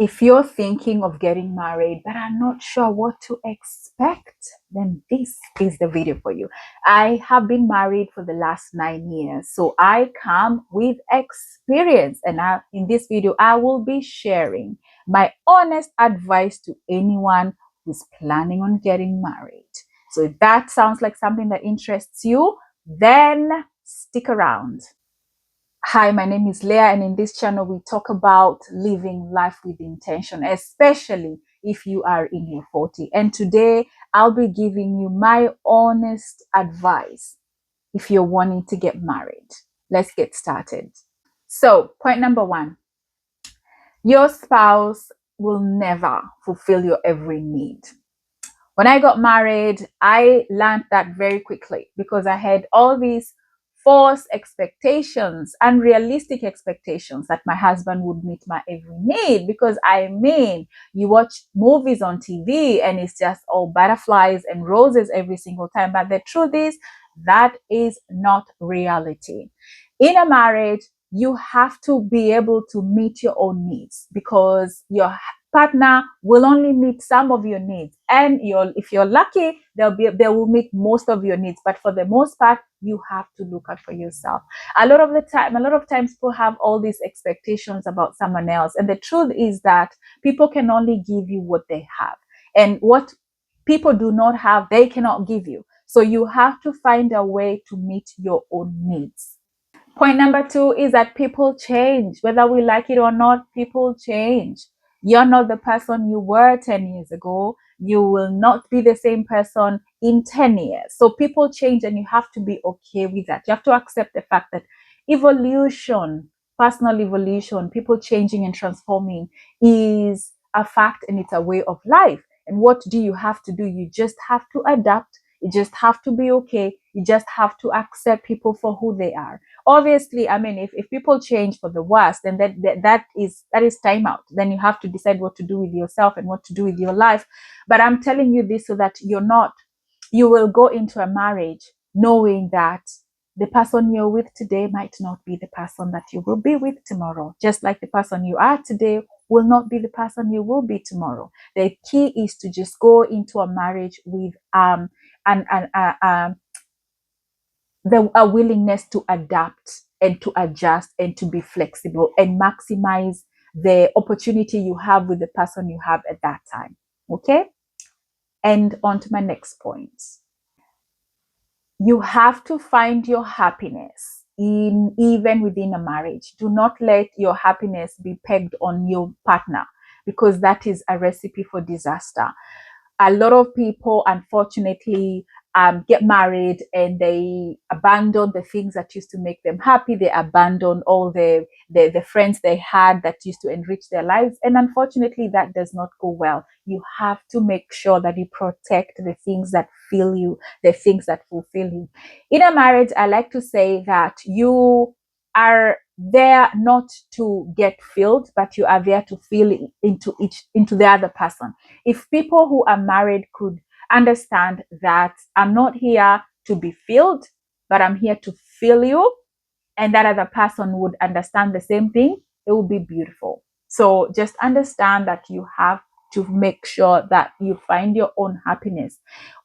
If you're thinking of getting married but are not sure what to expect, then this is the video for you. I have been married for the last 9 years, so I come with experience, and in this video I will be sharing my honest advice to anyone who's planning on getting married. So if that sounds like something that interests you, then stick around. Hi, my name is Leah, and in this channel we talk about living life with intention, especially if you are in your 40s. And today I'll be giving you my honest advice if you're wanting to get married. Let's get started. So, point number one, your spouse will never fulfill your every need. When I got married, I learned that very quickly because I had all these false expectations, unrealistic expectations that my husband would meet my every need. Because you watch movies on TV and it's just all butterflies and roses every single time. But the truth is, that is not reality. In a marriage, you have to be able to meet your own needs, because your partner will only meet some of your needs, and if you're lucky, they will meet most of your needs. But for the most part, you have to look out for yourself. A lot of times people have all these expectations about someone else, and the truth is that people can only give you what they have, and what people do not have, they cannot give you. So you have to find a way to meet your own needs. Point number two is that people change. Whether we like it or not, people change. You're not the person you were 10 years ago. You will not be the same person in 10 years. So people change, and you have to be okay with that. You have to accept the fact that evolution, personal evolution, people changing and transforming is a fact, and it's a way of life. And what do you have to do? You just have to adapt. You just have to be okay. You just have to accept people for who they are. Obviously, I mean, if people change for the worst, then that is time out. Then you have to decide what to do with yourself and what to do with your life. But I'm telling you this so that you will go into a marriage knowing that the person you're with today might not be the person that you will be with tomorrow. Just like the person you are today will not be the person you will be tomorrow. The key is to just go into a marriage with a willingness to adapt and to adjust and to be flexible and maximize the opportunity you have with the person you have at that time. Okay? And on to my next point. You have to find your happiness even within a marriage. Do not let your happiness be pegged on your partner, because that is a recipe for disaster. A lot of people, unfortunately, get married and they abandon the things that used to make them happy. They abandon all the friends they had that used to enrich their lives. And unfortunately, that does not go well. You have to make sure that you protect the things that fill you, the things that fulfill you. In a marriage, I like to say that you are there not to get filled, but you are there to fill into the other person. If people who are married could understand that I'm not here to be filled, but I'm here to fill you, and that other person would understand the same thing, it would be beautiful. So just understand that you have to make sure that you find your own happiness.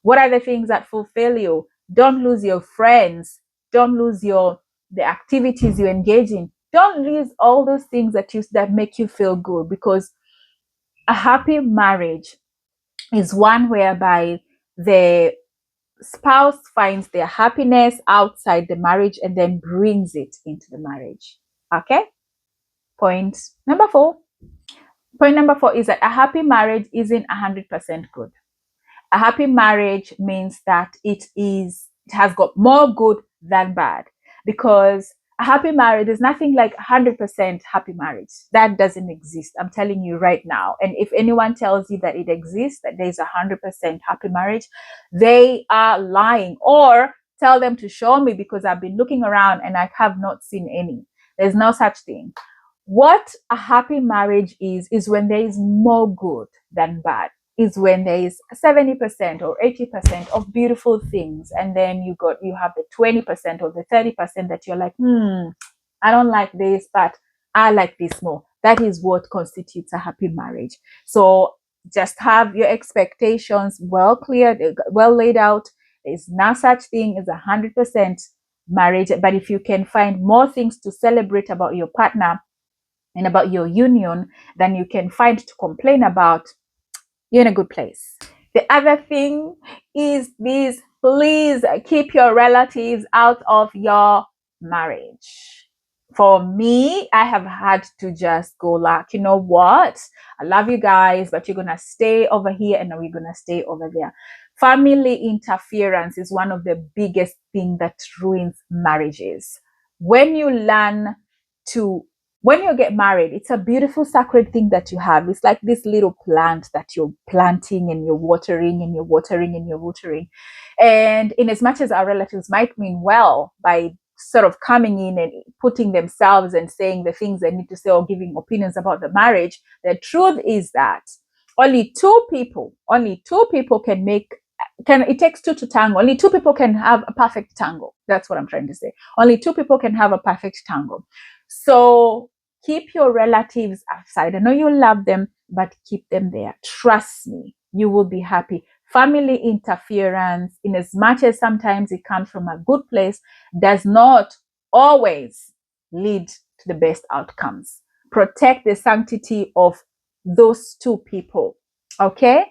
What are the things that fulfill you? Don't lose your friends. Don't lose the activities you engage in. Don't lose all those things that make you feel good, because a happy marriage is one whereby the spouse finds their happiness outside the marriage and then brings it into the marriage. Okay? Point number four. Point number four is that a happy marriage isn't 100% good. A happy marriage means that it has got more good than bad, because a happy marriage, there's nothing like 100% happy marriage. That doesn't exist. I'm telling you right now. And if anyone tells you that it exists, that there's 100% happy marriage, they are lying. Or tell them to show me, because I've been looking around and I have not seen any. There's no such thing. What a happy marriage is when there is more good than bad. Is when there is 70% or 80% of beautiful things, and then you have the 20% or the 30% that you're like, I don't like this, but I like this more. That is what constitutes a happy marriage. So just have your expectations well cleared, well laid out. There's no such thing as 100% marriage, but if you can find more things to celebrate about your partner and about your union than you can find to complain about, you're in a good place. The other thing is this: please keep your relatives out of your marriage. For me, I have had to just go like, you know what? I love you guys, but you're going to stay over here and we're going to stay over there. Family interference is one of the biggest things that ruins marriages. When you learn to when you get married, it's a beautiful sacred thing that you have. It's like this little plant that you're planting and you're watering and you're watering and you're watering. And in as much as our relatives might mean well by sort of coming in and putting themselves and saying the things they need to say or giving opinions about the marriage, the truth is that only two people can it takes two to tango. Only two people can have a perfect tango. That's what I'm trying to say. Only two people can have a perfect tango. So keep your relatives outside. I know you love them, but keep them there. Trust me, you will be happy. Family interference, in as much as sometimes it comes from a good place, does not always lead to the best outcomes. Protect the sanctity of those two people, okay?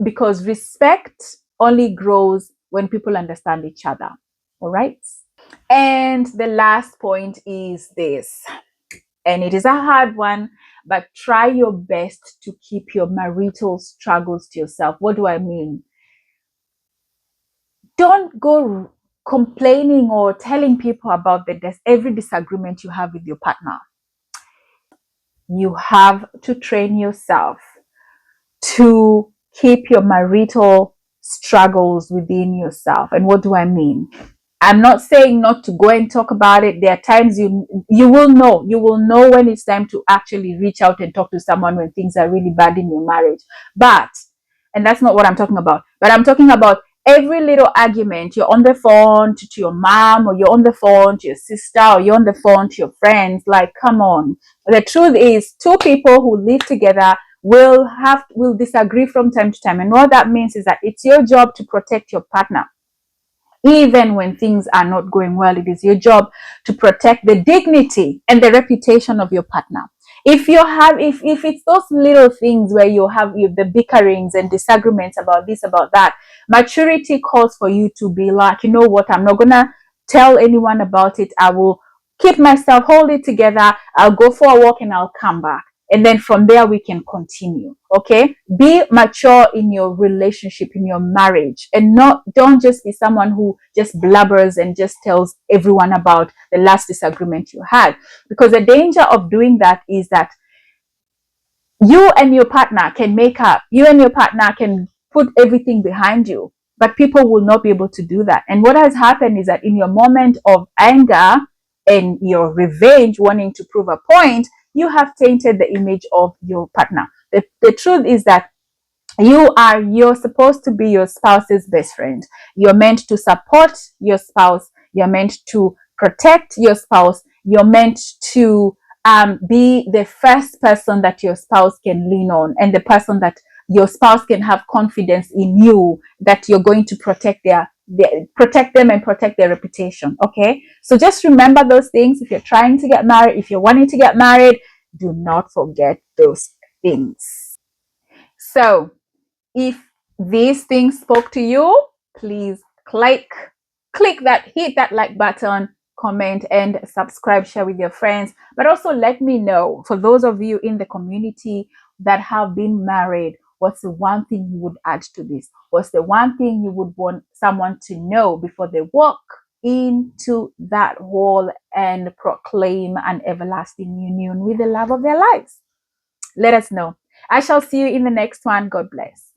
Because respect only grows when people understand each other, all right? And the last point is this, and it is a hard one, but try your best to keep your marital struggles to yourself. What do I mean? Don't go complaining or telling people about every disagreement you have with your partner. You have to train yourself to keep your marital struggles within yourself. And what do I mean? I'm not saying not to go and talk about it. There are times you will know when it's time to actually reach out and talk to someone when things are really bad in your marriage. And that's not what I'm talking about. But I'm talking about every little argument. You're on the phone to your mom, or you're on the phone to your sister, or you're on the phone to your friends. Like, come on. The truth is, two people who live together will disagree from time to time. And what that means is that it's your job to protect your partner. Even when things are not going well, it is your job to protect the dignity and the reputation of your partner. If it's those little things where you have the bickerings and disagreements about this, about that, maturity calls for you to be like, you know what, I'm not gonna tell anyone about it. I will keep myself, hold it together. I'll go for a walk and I'll come back. And then from there, we can continue. Okay. Be mature in your relationship, in your marriage, and don't just be someone who just blubbers and just tells everyone about the last disagreement you had. Because the danger of doing that is that you and your partner can make up. You and your partner can put everything behind you, but people will not be able to do that. And what has happened is that in your moment of anger and your revenge, wanting to prove a point, you have tainted the image of your partner. The truth is that you're supposed to be your spouse's best friend. You're meant to support your spouse. You're meant to protect your spouse. You're meant to be the first person that your spouse can lean on, and the person that your spouse can have confidence in you, that you're going to protect protect them and protect their reputation. Okay, so just remember those things. If you're trying to get married, if you're wanting to get married, do not forget those things. So if these things spoke to you, please hit that like button, comment and subscribe, share with your friends. But also let me know, for those of you in the community that have been married, what's the one thing you would add to this? What's the one thing you would want someone to know before they walk into that wall and proclaim an everlasting union with the love of their lives? Let us know. I shall see you in the next one. God bless.